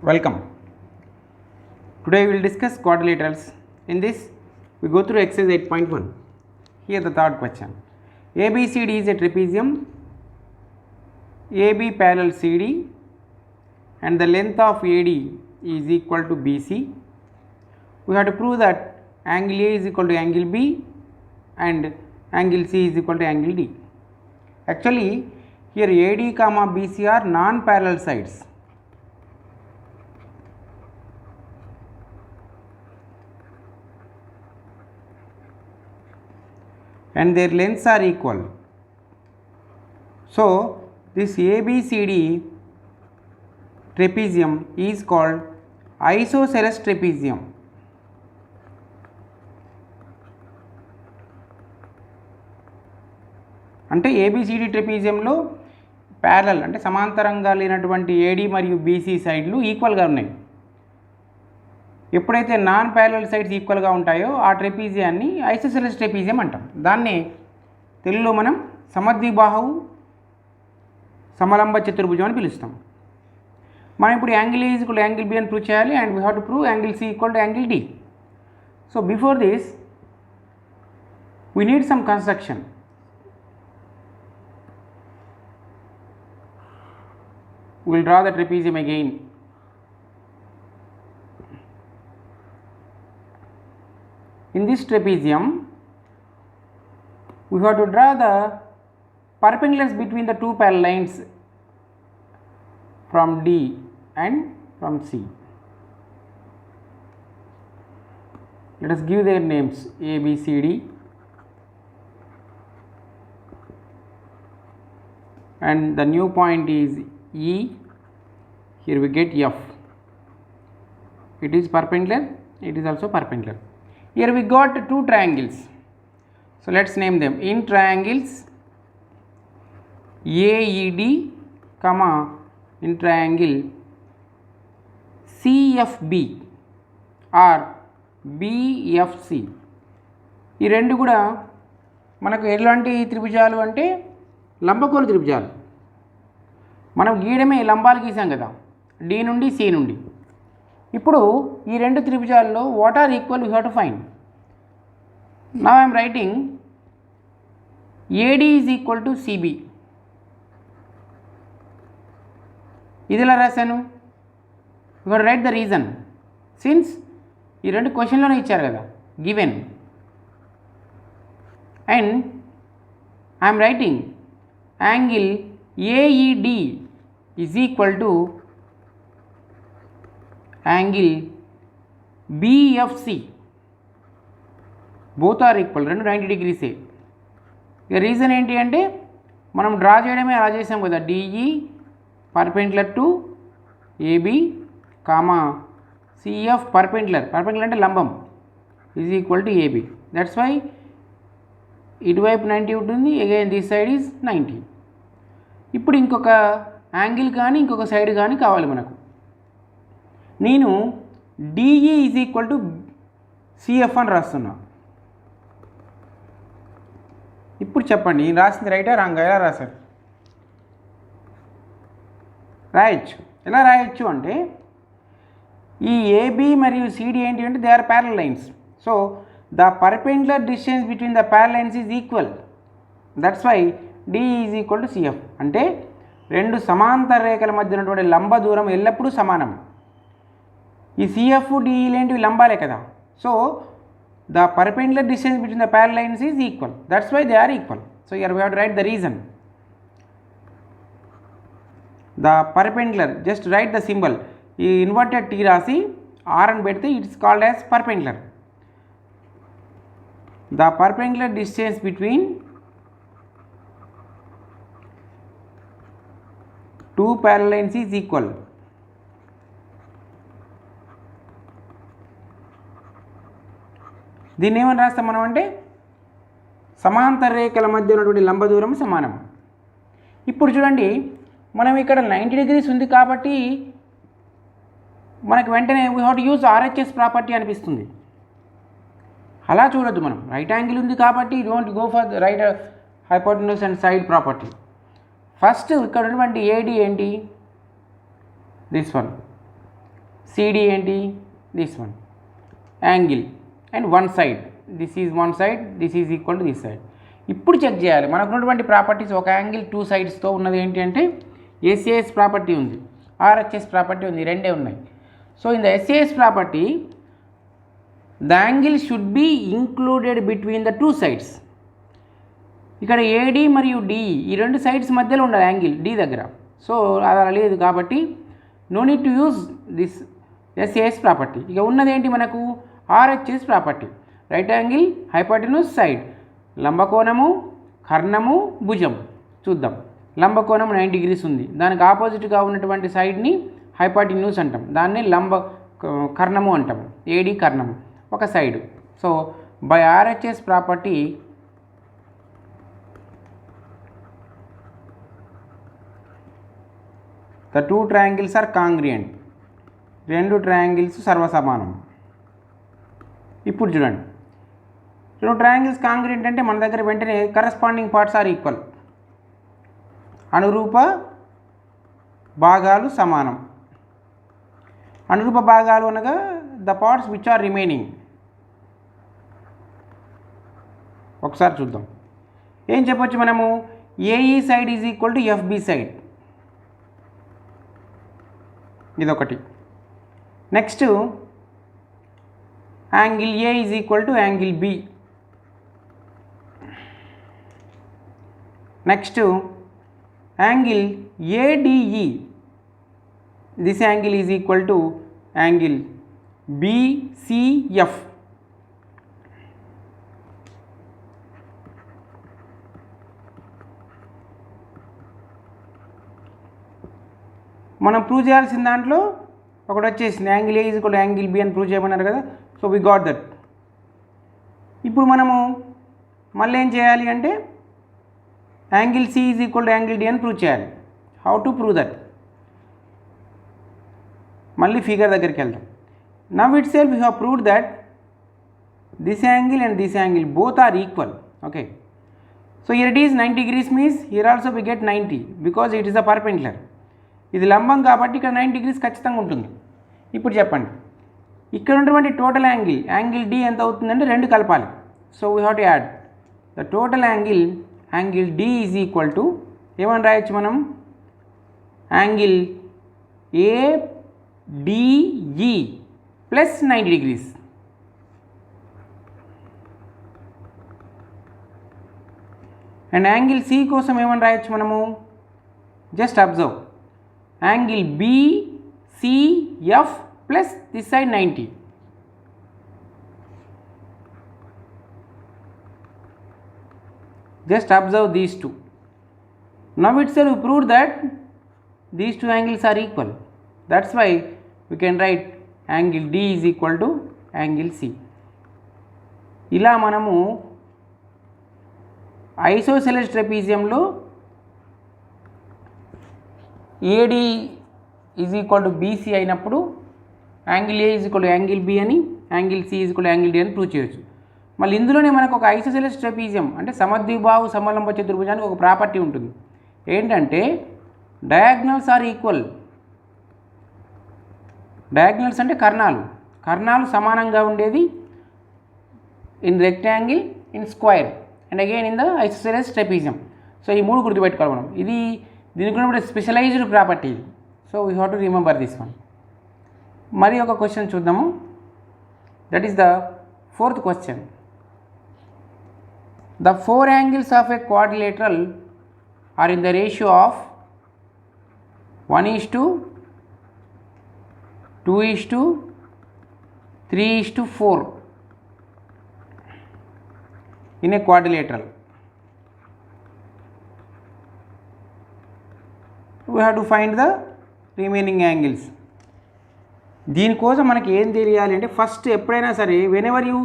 Welcome. Today we will discuss quadrilaterals. In this we go through exercise 8.1. Here the third question. ABCD is a trapezium. AB parallel CD and the length of AD is equal to BC. We have to prove that angle A is equal to angle B and angle C is equal to angle D. Actually here AD comma BC are non-parallel sides. And their lengths are equal. So this ABCD trapezium is called isosceles trapezium. అంటే A B C D ట్రెపీజియంలో parallel అంటే సమాంతరంగా లేనటువంటి AD మరియు BC సైడ్లు ఈక్వల్గా ఉన్నాయి. ఎప్పుడైతే non parallel sides ఈక్వల్గా ఉంటాయో ఆ ట్రెపీజియాన్ని ఐసోసెలస్ ట్రెపీజియం అంటాం. దాన్ని తెలుగులో మనం సమద్విబాహు సమలంబ చతుర్భుజం అని పిలుస్తాం. మనం ఇప్పుడు angle A equal to angle B అని ప్రూవ్ చేయాలి and we have to prove angle C equal to angle D. So before this we need some construction. We will draw the trapezium again. In this trapezium, we have to draw the perpendiculars between the two parallel lines from D and from C. Let us give their names A, B, C, D. And the new point is E. Here we get F. It is perpendicular, it is also perpendicular. Here we got two triangles. So let's name them. In triangles AED comma in triangle CFB or BFC. ఈ రెండు కూడా మనకు ఎలాంటి త్రిభుజాలు అంటే లంబకోణ త్రిభుజాలు. మనం గీయడమే లంబాలు గీసాం కదా, D నుండి C నుండి. ఇప్పుడు ఈ రెండు త్రిభుజాల్లో what are equal we have to find. Now I'm writing AD is equal to CB. ఇది ఎలా రాశాను? You have to write the reason. Since ఈ రెండు క్వశ్చన్లోనే ఇచ్చారు కదా, given. And I'm writing angle AED is equal to angle BFC. both are equal, రెండు 90 degrees. ఇక రీజన్ ఏంటి అంటే మనం డ్రా చేయడమే అలా చేసాం కదా, DE perpendicular to AB comma CF perpendicular అంటే లంబం is equal to AB. That's why ఇటువైపు 90 ఉంటుంది, అగైన్ దిస్ సైడ్ ఈజ్ 90. ఇప్పుడు ఇంకొక యాంగిల్ కానీ ఇంకొక సైడ్ కానీ కావాలి మనకు. నేను DE is equal to CF అని రాస్తున్నా. ఇప్పుడు చెప్పండి, నేను రాసింది రైటా రాంగా? ఎలా రాశారు? రాయొచ్చు. ఎలా రాయొచ్చు అంటే ఈ ఏబి మరియు సిడి ఏంటి అంటే they are parallel lines. So the perpendicular distance between the parallel lines is equal. That's why DE is equal to CF. అంటే రెండు సమాంతర రేఖల మధ్య ఉన్నటువంటి లంబ దూరం ఎల్లప్పుడూ సమానం. ఈ సిఎఫ్ డిఈలు ఏంటివి? లంబాలే కదా. So the perpendicular distance between the parallel lines is equal. That's why they are equal. So here we have to write the reason. The perpendicular, just write the symbol. ఈ ఇన్వర్టెడ్ టీ రాసి R అని పెడితే it's called as perpendicular. The perpendicular distance between two parallel lines is equal. దీన్ని ఏమని రాస్తాం మనం అంటే సమాంతర రేఖల మధ్య ఉన్నటువంటి లంబ దూరం సమానం. ఇప్పుడు చూడండి, మనం ఇక్కడ 90 degrees ఉంది కాబట్టి మనకు వెంటనే we have to use RHS property అనిపిస్తుంది. అలా చూడొద్దు మనం. రైట్ యాంగిల్ ఉంది కాబట్టి don't go for right hypotenuse and side property. First ఇక్కడ ఉన్నటువంటి ఏడి ఏంటి? దిస్ వన్ CD ఏంటి, this one angle and one side, this is one side, this is equal to this side. ఇప్పుడు check చేయాలి మనకు ఉన్నటువంటి ప్రాపర్టీస్. ఒక angle two సైడ్స్తో ఉన్నది ఏంటి అంటే SAS ప్రాపర్టీ ఉంది, RHS ప్రాపర్టీ ఉంది, రెండే ఉన్నాయి. So in the SAS property the angle should be included between the two sides. ఇక్కడ AD మరియు DE ఈ రెండు సైడ్స్ మధ్యలో ఉండాలి యాంగిల్ D దగ్గర. సో అది అలా లేదు కాబట్టి no need to use this SAS property. ఇక ఉన్నది ఏంటి మనకు RHS property, right angle, hypotenuse, side, లంబకోణము, కర్ణము, భుజం. చూద్దాం. లంబకోణం 90 degrees ఉంది, దానికి ఆపోజిట్గా ఉన్నటువంటి సైడ్ని హైపోటెన్యూస్ అంటాం, దాన్ని కర్ణము అంటాం, AD కర్ణము ఒక side. So by RHS property the two triangles are congruent, రెండు ట్రయాంగిల్స్ సర్వసమానం. ఇప్పుడు చూడండి, రెండు ట్రయాంగిల్స్ కాంగ్రియంట్ అంటే మన దగ్గర వెంటనే కరస్పాండింగ్ పార్ట్స్ ఆర్ ఈక్వల్, అనురూప భాగాలు సమానం. అనురూప భాగాలు అనగా the parts which are remaining. ఒకసారి చూద్దాం. ఏం చెప్పొచ్చు మనము, AE side is equal to FB side, ఇదొకటి. Next angle A is equal to angle B. Next angle ADE, this angle is equal to angle BCF. మనం ప్రూవ్ చేయాల్సిన దాంట్లో ఒకటి వచ్చేసింది, angle A is equal to angle B అని prove చేయమన్నారు కదా. So we got that. ఇప్పుడు మనము మళ్ళీ ఏం చేయాలి అంటే angle C is equal to angle D అని ప్రూవ్ చేయాలి. How to prove that? మళ్ళీ ఫిగర్ దగ్గరికి వెళ్దాం. Now itself you have proved that this angle and this angle both are equal. Okay, so here it is 90 degrees means here also we get 90 because it is a perpendicular. ఇది లంబం కాబట్టి ఇక్కడ 90 degrees ఖచ్చితంగా ఉంటుంది. ఇప్పుడు చెప్పండి, ఇక్కడ ఉన్నటువంటి టోటల్ యాంగిల్, యాంగిల్ D ఎంత అవుతుందంటే రెండు కలపాలి. So we have to add the total angle, angle D is equal to ఏమని రాయొచ్చు మనం, angle ADE plus 90 degrees. And angle C కోసం ఏమని రాయొచ్చు మనము, just observe, angle BCF plus this side 90. Just observe these two. Now itself we proved that these two angles are equal. That's why we can write angle D is equal to angle C. ఇలా మనము isosceles ట్రెపీజియంలో AD is equal to BC అయినప్పుడు angle A is equal to angle B అని, angle C is equal to angle D అని prove చేయొచ్చు. మళ్ళీ ఇందులోనే మనకు ఒక ఐసోసెలస్ ట్రెపీజియం అంటే సమద్విబాహు సమలంబ చతుర్భుజానికి ఒక ప్రాపర్టీ ఉంటుంది. ఏంటంటే డయాగ్నల్స్ ఆర్ ఈక్వల్. డయాగ్నల్స్ అంటే కర్ణాలు సమానంగా ఉండేది in rectangle, in square and again in the isosceles trapezium. So ఈ మూడు గుర్తుపెట్టుకోవాలి మనం. దీనికి కూడా specialized property. So we have to remember this one. మరి ఒక క్వశ్చన్ చూద్దాము. That is the fourth question. The four angles of a quadrilateral are in the ratio of 1:2:3:4 in a quadrilateral. We have to find the remaining angles. దీనికోసం మనకి ఏం తెలియాలి అంటే first ఎప్పుడైనా సరే whenever you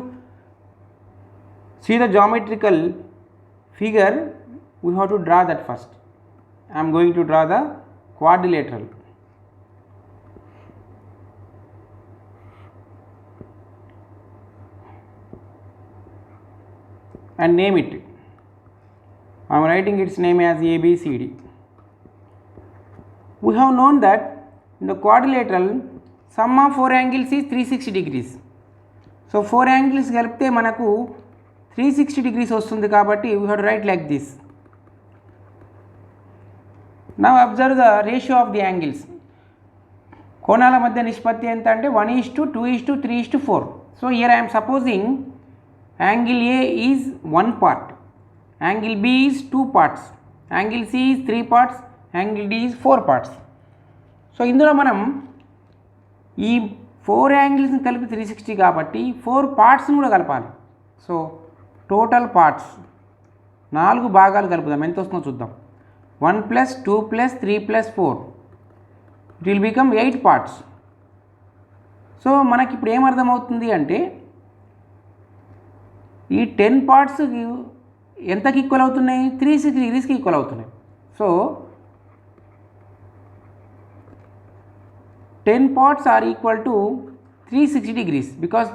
see the geometrical figure we have to draw that first. I am going to draw the quadrilateral. And name it. I am writing its name as ABCD. We have known that in the quadrilateral sum of 4 angles is 360 degrees. So 4 angles కలిపితే మనకు 360 degrees వస్తుంది కాబట్టి we have to write like this. Now observe the ratio of the angles. కోణాల మధ్య నిష్పత్తి ఎంత అంటే 1:2:3:4. So here I'm supposing angle A is 1 part, angle B is 2 parts, angle C is 3 parts, angle D is 4 parts. So ఇందులో మనం ఈ 4 యాంగిల్స్ని కలిపి 360 కాబట్టి 4 పార్ట్స్ని కూడా కలపాలి. సో టోటల్ పార్ట్స్ 4 భాగాలు కలుపుదాం. ఎంత వస్తుందో చూద్దాం. 1 + 2 + 3 + 4 it will become 8 parts. So మనకి ఇప్పుడు ఏమర్థమవుతుంది అంటే ఈ 10 parts ఎంతకి ఈక్వల్ అవుతున్నాయి? 360 డిగ్రీస్కి ఈక్వల్ అవుతున్నాయి. So 10 parts are equal to 360 degrees because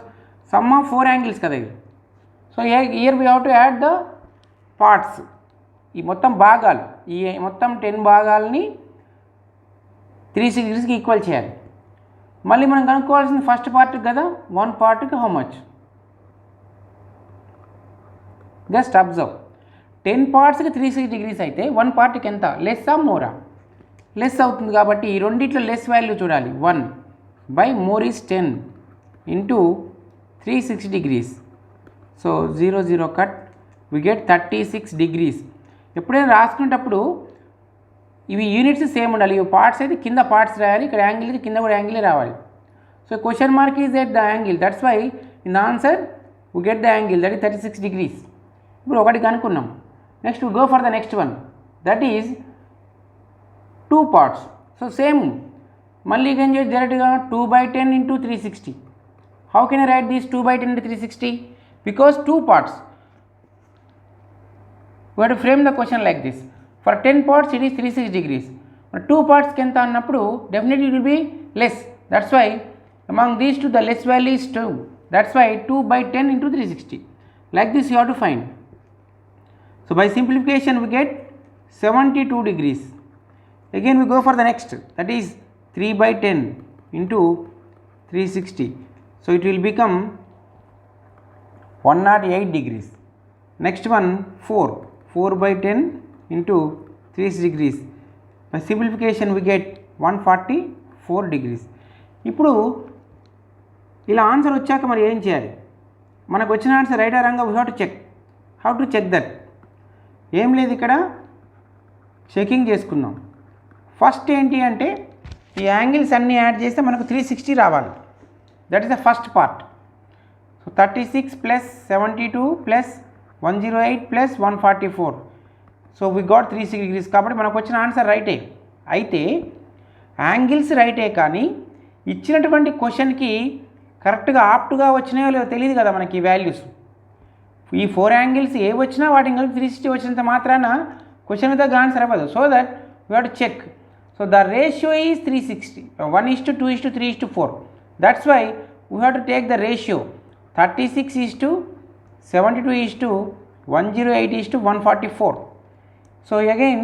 sum of 4 angles కదా ఇది. So here we have to add the parts. ఈ మొత్తం భాగాలు, ఈ మొత్తం 10 భాగాలని 360 డిగ్రీస్కి ఈక్వల్ చేయాలి. మళ్ళీ మనం కనుక్కోవాల్సింది ఫస్ట్ పార్ట్కి కదా, 1 పార్ట్కి how much. Just observe, 10 పార్ట్స్కి 360 degrees అయితే 1 పార్ట్కి ఎంత? లెస్ ఆ మోరా? లెస్ అవుతుంది కాబట్టి ఈ రెండిట్లో లెస్ వాల్యూ చూడాలి. 1/more is 10 into 360 degrees. So 0 0 cut, we get 36 degrees. ఎప్పుడైనా రాసుకునేటప్పుడు ఇవి యూనిట్స్ సేమ్ ఉండాలి. ఇవి పార్ట్స్ అయితే కింద పార్ట్స్ రాయాలి, ఇక్కడ యాంగిల్కి కింద కూడా యాంగిలే రావాలి. So question mark is at the angle, that's why in the answer we get the angle, that is 36 degrees. ఇప్పుడు ఒకటి కనుక్కున్నాం. Next we go for the next one, that is 2 parts. So same మళ్ళీ ఏం చేసి డైరెక్ట్గా 2/10 into 360. How can I right this 2/10 into 360? Because 2 parts. We have to frame the question like this. For 10 parts it is 360 degrees. But 2 parts కి ఎంత అన్నప్పుడు definitely it will be less. That's why among these two the less value is 2. That's why 2/10 into 360. Like this you have to find. So by simplification we get 72 degrees. Again we go for the next, that is 3/10 into 360. So it will become 108 degrees. Next one 4/10 into 360 degrees. By simplification we get 144 degrees. ఇప్పుడు ఇలా answer వచ్చాక మరి ఏం చేయాలి? మనకు వచ్చిన answer right or wrong, we have to check. How to check that? ఏం లేదు, ఇక్కడ చెకింగ్ చేసుకుందాం. ఫస్ట్ ఏంటి అంటే ఈ యాంగిల్స్ అన్నీ యాడ్ చేస్తే మనకు 360 రావాలి. That is the first part. So 36 + 72 + 108 + 144. So we got 360 degrees. కాబట్టి మనకు వచ్చిన ఆన్సర్ రైటే. అయితే యాంగిల్స్ రైటే, కానీ ఇచ్చినటువంటి క్వశ్చన్కి కరెక్ట్గా ఆప్ట్గా వచ్చినాయో లేదో తెలియదు కదా మనకి ఈ వాల్యూస్. ఈ 4 యాంగిల్స్ ఏ వచ్చినా వాటిని కలిపి 360 వచ్చినంత మాత్రాన క్వశ్చన్ దగ్గర ఆన్సర్ అవ్వదు. So that we have to check. So the ratio is 360, 1:2:3:4. That's why we have to take the ratio 36:72:108:144. So again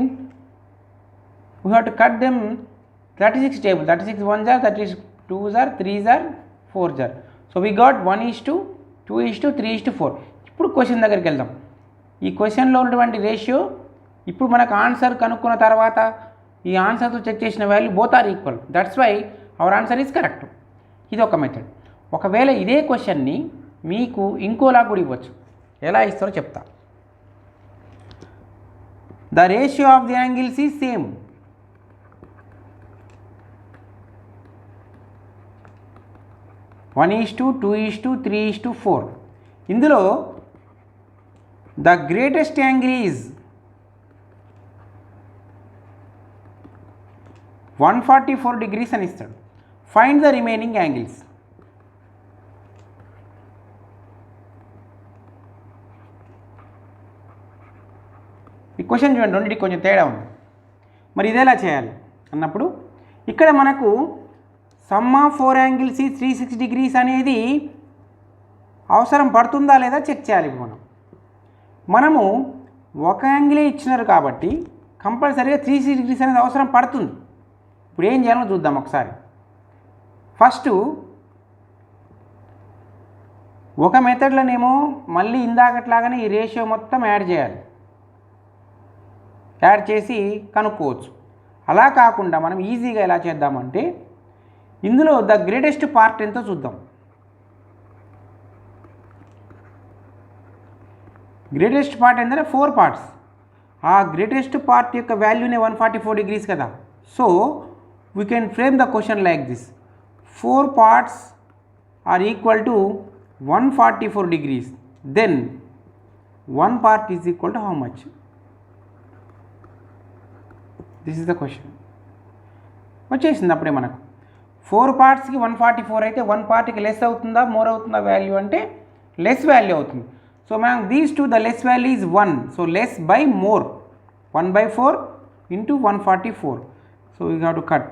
we have to cut them 36 table, 36 1s are, 36 2s are, 3s are, 4s are. So we got 1:2:3:4. ఇప్పుడు question దగ్గరికి వెళ్దాం. ఈ క్వశ్చన్లో ఉన్నటువంటి ratio ఇప్పుడు మనకు answer కనుక్కున్న తర్వాత ఈ ఆన్సర్తో చెక్ చేసిన value both are equal. That's why our answer is correct. ఇది ఒక మెథడ్. ఒకవేళ ఇదే క్వశ్చన్ని మీకు ఇంకోలా కూడా ఇవ్వచ్చు. ఎలా ఇస్తారో చెప్తా. The ratio of the angles is same. One is to 2 is to 3 is to 4. ఇందులో the greatest angle is 144 degrees అని ఇస్తాడు. Find the remaining angles. ఈ క్వశ్చన్ చూడండి, రెండింటికి కొంచెం తేడా ఉంది. మరి ఇదేలా చేయాలి అన్నప్పుడు ఇక్కడ మనకు సమ్ ఆఫ్ 4 యాంగిల్స్ ఈ 360 degrees అనేది అవసరం పడుతుందా లేదా చెక్ చేయాలి. మనము ఒక యాంగిలే ఇచ్చినారు కాబట్టి కంపల్సరీగా 360 degrees అనేది అవసరం పడుతుంది. ఇప్పుడు ఏం చేయాలో చూద్దాం ఒకసారి. ఫస్ట్ ఒక మెథడ్లోనేమో మళ్ళీ ఇందాకట్లాగానే ఈ రేషియో మొత్తం యాడ్ చేయాలి, యాడ్ చేసి కనుక్కోవచ్చు. అలా కాకుండా మనం ఈజీగా ఎలా చేద్దామంటే ఇందులో ద గ్రేటెస్ట్ పార్ట్ ఎంతో చూద్దాం. గ్రేటెస్ట్ పార్ట్ ఏంటంటే 4 పార్ట్స్. ఆ గ్రేటెస్ట్ పార్ట్ యొక్క వాల్యూనే 144 డిగ్రీస్ కదా. So we can frame the question like this: 4 parts are equal to 144 degrees. Then 1 part is equal to how much? This is the question. వచ్చేసింది అప్పుడే మనకు 4 partsకి 144 అయితే 1 partకి లెస్ అవుతుందా మోర్ అవుతుందా వాల్యూ అంటే లెస్ వాల్యూ అవుతుంది. సో మనం these to the less value is 1. So less by more 1/4 into 144. So you have to cut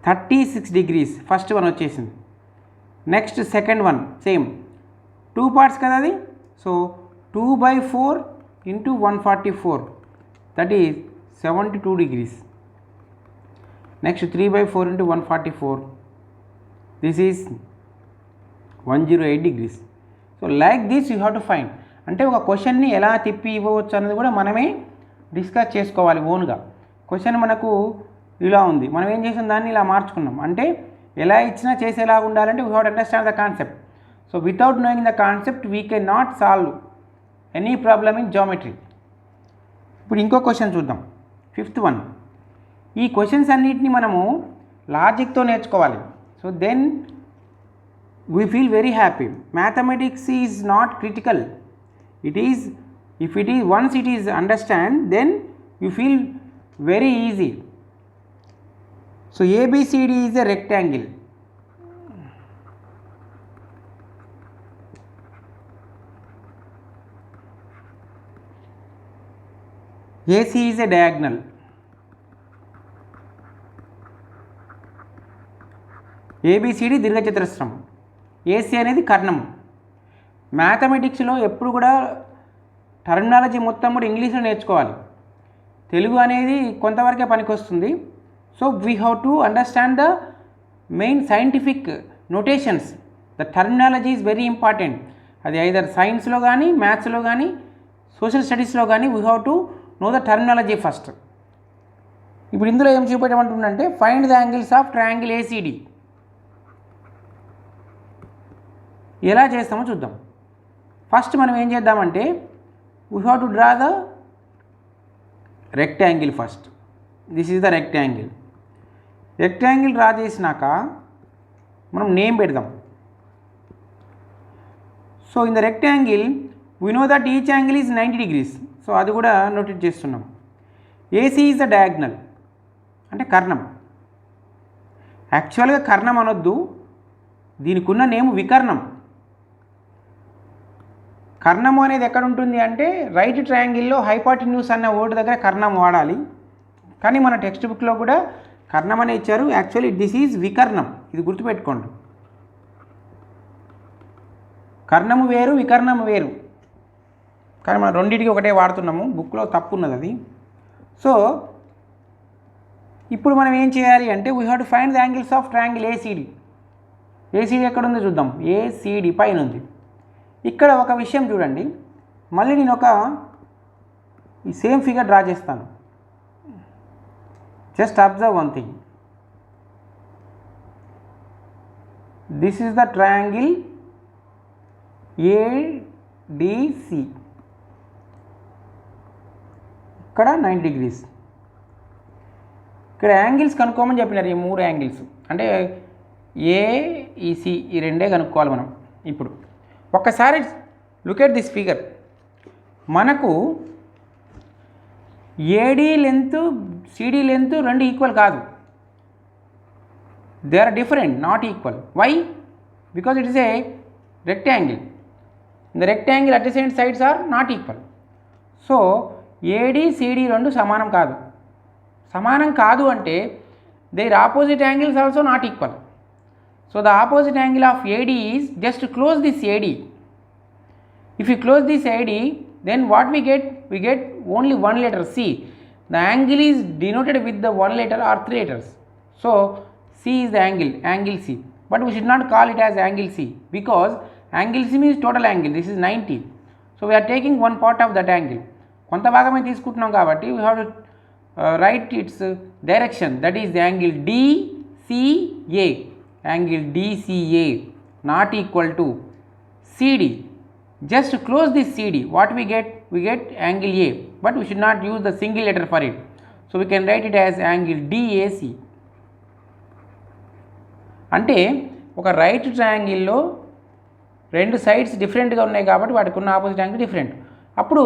36 degrees. First one వచ్చేసింది. Next second one same 2 parts కదా అది. So 2/4 into 144 that is 72 degrees. Next 3/4 into 144 this is 108 degrees. So like this you have to find. అంటే ఒక క్వశ్చన్ని ఎలా తిప్పి ఇవ్వవచ్చు అనేది కూడా మనమే డిస్కస్ చేసుకోవాలి ఓన్గా. క్వశ్చన్ మనకు ఇలా ఉంది, మనం ఏం చేసాం దాన్ని ఇలా మార్చుకున్నాం. అంటే ఎలా ఇచ్చినా చేసేలాగా ఉండాలంటే we have to understand the concept. So without knowing the concept we can not solve any problem in geometry. ఇప్పుడు ఇంకో క్వశ్చన్ చూద్దాం, 5th వన్. ఈ క్వశ్చన్స్ అన్నిటిని మనము లాజిక్తో నేర్చుకోవాలి. So then we feel very happy. Mathematics is not critical. It is if it is once it is understand then you feel very easy. So ABCD is a rectangle. AC is a diagonal. ABCD దీర్ఘచతురస్రం, AC అనేది కర్ణం. మ్యాథమెటిక్స్లో ఎప్పుడు కూడా terminology మొత్తం కూడా ఇంగ్లీష్లో నేర్చుకోవాలి. తెలుగు అనేది కొంతవరకే పనికొస్తుంది. So we have to understand the main scientific notations. The terminology is very important. అది ఐదర్ సైన్స్లో కానీ మ్యాథ్స్లో కానీ సోషల్ స్టడీస్లో కానీ we have to know the terminology first. ఇప్పుడు ఇందులో ఏం చూపెట్టమంటుందంటే find the angles of triangle ACD. ఎలా చేస్తామో చూద్దాం. ఫస్ట్ మనం ఏం చేద్దామంటే we have to draw the rectangle first. This is the rectangle. Rectangle draw చేసినాక మనం నేమ్ పెడదాం. So in the rectangle we know that each angle is 90 degrees. So అది కూడా నోటేట్ చేస్తున్నాం. ఏసీ ఈజ్ ద డయాగ్నల్ అంటే కర్ణం. యాక్చువల్గా కర్ణం అనొద్దు, దీనికి ఉన్న నేమ్ వికర్ణం. కర్ణము అనేది ఎక్కడ ఉంటుంది అంటే రైట్ ట్రయాంగిల్లో హైపాటిన్యూస్ అన్న వర్డ్ దగ్గర కర్ణం వాడాలి. కానీ మన టెక్స్ట్ బుక్లో కూడా కర్ణం అనే ఇచ్చారు. యాక్చువల్లీ దిస్ ఈజ్ వికర్ణం, ఇది గుర్తుపెట్టుకోండి. కర్ణము వేరు, వికర్ణము వేరు. కానీ మనం రెండింటికి ఒకటే వాడుతున్నాము, బుక్లో తప్పు ఉన్నది అది. సో ఇప్పుడు మనం ఏం చేయాలి అంటే we have to find the angles of triangle ACD. ACD ఎక్కడ ఉందో చూద్దాం. ఏసీడీ పైన ఉంది. ఇక్కడ ఒక విషయం చూడండి, మళ్ళీ నేను ఈ సేమ్ ఫిగర్ డ్రా చేస్తాను. Just observe one thing. This is the triangle ADC. ఇక్కడ 90 degrees. ఇక్కడ యాంగిల్స్ కనుక్కోమని చెప్పినారు. ఈ 3 యాంగిల్స్ అంటే ఏఈసి ఈ రెండే కనుక్కోవాలి మనం. ఇప్పుడు ఒక్కసారి లుక్ ఎట్ దిస్ ఫిగర్. మనకు ఏడీ లెంత్ సిడీ లెంత్ రెండు ఈక్వల్ కాదు. They are different, not equal. Why? Because it is a rectangle. The rectangle adjacent sides are not equal. So AD CD రెండు సమానం కాదు. సమానం కాదు అంటే their opposite angles also not equal. So the opposite angle of AD is just close this AD. If you close this AD, then what we get? We get only one letter C. The angle is denoted with the one letter or 3 letters. So C is the angle C, but we should not call it as angle C because angle C means total angle. This is 90. So we are taking one part of that angle. కొంత భాగమే తీసుకుంటున్నాం కాబట్టి we have to write its direction, that is the angle DCA. Angle DCA not equal to CD. Just close this CD. What we get? We get angle A, but we should not use the single letter for it. So we can write it as angle DAC. అంటే ఒక right ట్రయాంగిల్లో రెండు sides డిఫరెంట్గా ఉన్నాయి కాబట్టి వాటికి ఉన్న opposite angle different. అప్పుడు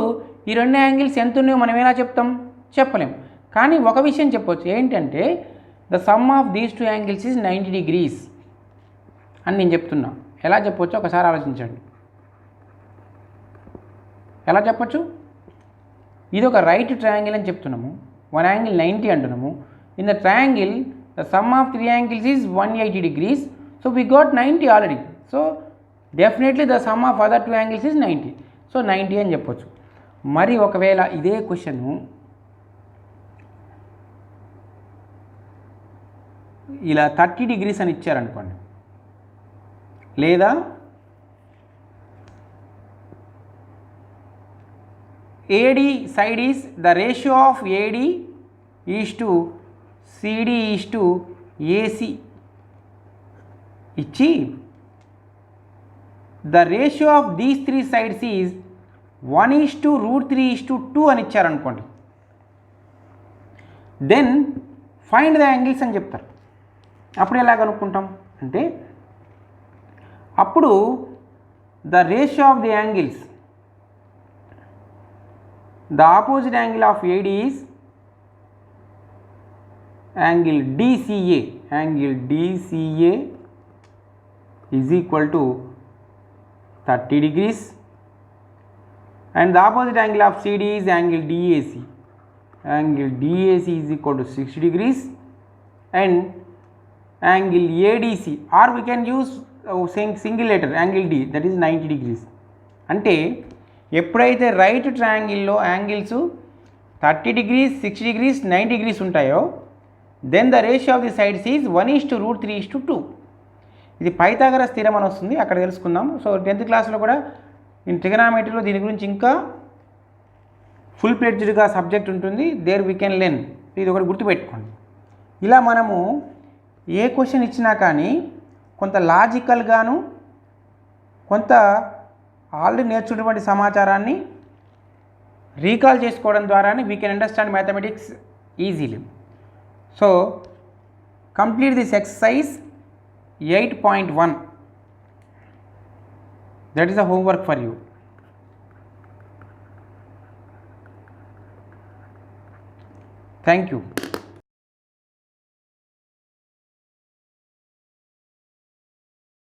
ఈ రెండు యాంగిల్స్ ఎంత ఉన్నాయో మనం ఎలా చెప్తాం? చెప్పలేం. కానీ ఒక విషయం చెప్పొచ్చు, ఏంటంటే the sum of these two angles is 90 degrees అని నేను చెప్తున్నా. ఎలా చెప్పొచ్చు ఒకసారి ఆలోచించండి. ఎలా చెప్పొచ్చు? ఇది ఒక రైట్ ట్రయాంగిల్ అని చెప్తున్నాము, వన్ యాంగిల్ 90 అంటున్నాము. In the triangle the sum of three angles is 180 degrees. So we got 90 already. So definitely the sum of other two angles is 90. So 90 అని చెప్పొచ్చు. మరి ఒకవేళ ఇదే క్వశ్చన్ ఇలా 30 degrees అని ఇచ్చారనుకోండి, లేదా AD side is the ratio of AD is to CD is to AC ఇచ్చి the ratio of these three sides is 1:√3:2 అని ఇచ్చారనుకోండి, దెన్ ఫైండ్ ద యాంగిల్స్ అని చెప్తారు. అప్పుడు ఎలా కనుక్కుంటాం అంటే, అప్పుడు the ratio of the angles, the opposite angle of AD is angle DCA. Angle DCA is equal to 30 degrees and the opposite angle of CD is angle DAC. Angle DAC is equal to 60 degrees and angle ADC, or we can use single letter angle D, that is 90 degrees. అంటే ఎప్పుడైతే right ట్రయాంగిల్లో angles 30 degrees, 60 degrees, 90 degrees ఉంటాయో, then the ratio of the sides is 1:√3:2. ఇది Pythagoras theorem అని వస్తుంది, అక్కడ తెలుసుకుందాం. So 10th క్లాస్లో కూడా నేను ట్రిగనామెట్రీలో దీని గురించి ఇంకా ఫుల్ ప్లెడ్జ్డ్గా సబ్జెక్ట్ ఉంటుంది, దేర్ వీ కెన్ లెర్న్. ఇది ఒకటి గుర్తుపెట్టుకోండి. ఇలా మనము ఏ క్వశ్చన్ ఇచ్చినా కానీ కొంత లాజికల్గాను, కొంత ఆల్రెడీ నేర్చుకున్నటువంటి సమాచారాన్ని రీకాల్ చేసుకోవడం ద్వారానే we can understand mathematics easily. So complete this exercise 8.1. that is a homework for you. Thank you.